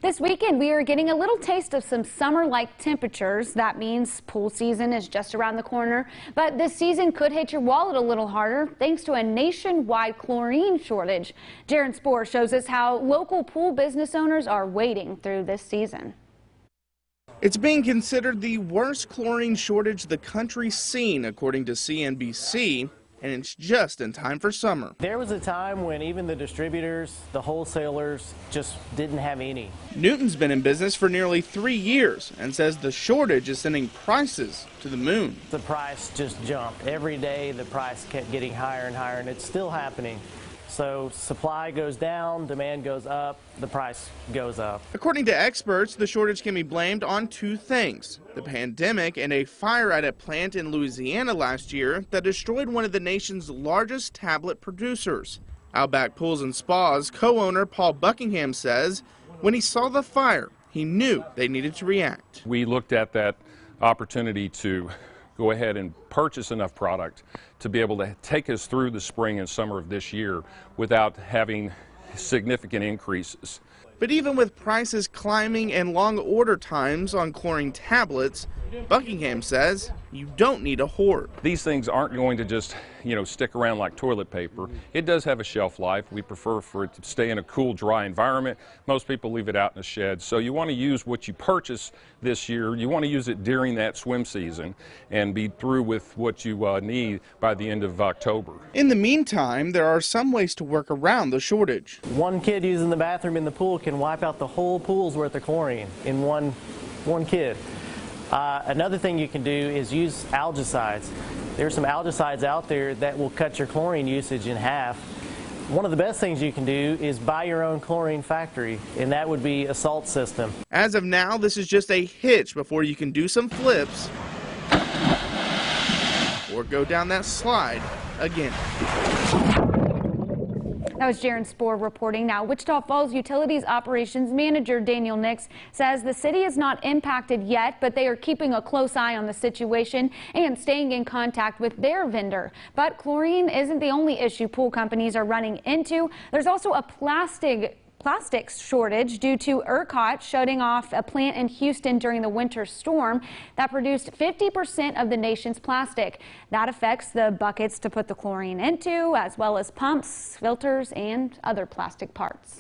This weekend, we are getting a little taste of some summer-like temperatures. That means pool season is just around the corner. But this season could hit your wallet a little harder thanks to a nationwide chlorine shortage. Jaron Spohr shows us how local pool business owners are wading through this season. It's being considered the worst chlorine shortage the country's seen, according to CNBC. And it's just in time for summer. There was a time when even the distributors, the wholesalers, just didn't have any. Newton's been in business for nearly 3 years and says the shortage is sending prices to the moon. The price just jumped. Every day the price kept getting higher and higher, and it's still happening. So supply goes down, demand goes up, the price goes up. According to experts, the shortage can be blamed on two things: the pandemic and a fire at a plant in Louisiana last year that destroyed one of the nation's largest tablet producers. Outback Pools and Spas co-owner Paul Buckingham says when he saw the fire, he knew they needed to react. We looked at that opportunity to go ahead and purchase enough product to be able to take us through the spring and summer of this year without having significant increases. But even with prices climbing and long order times on chlorine tablets, Buckingham says you don't need a hoard. These things aren't going to just, stick around like toilet paper. It does have a shelf life. We prefer for it to stay in a cool, dry environment. Most people leave it out in a shed. So you want to use what you purchase this year. You want to use it during that swim season and be through with what you need by the end of October. In the meantime, there are some ways to work around the shortage. One kid using the bathroom in the pool can wipe out the whole pool's worth of chlorine in one kid. Another thing you can do is use algicides. There's some algicides out there that will cut your chlorine usage in half. One of the best things you can do is buy your own chlorine factory, and that would be a salt system. As of now, this is just a hitch before you can do some flips or go down that slide again. That was Jaron Spohr reporting. Now, Wichita Falls Utilities Operations Manager Daniel Nix says the city is not impacted yet, but they are keeping a close eye on the situation and staying in contact with their vendor. But chlorine isn't the only issue pool companies are running into. There's also a plastics shortage due to ERCOT shutting off a plant in Houston during the winter storm that produced 50% of the nation's plastic. That affects the buckets to put the chlorine into, as well as pumps, filters, and other plastic parts.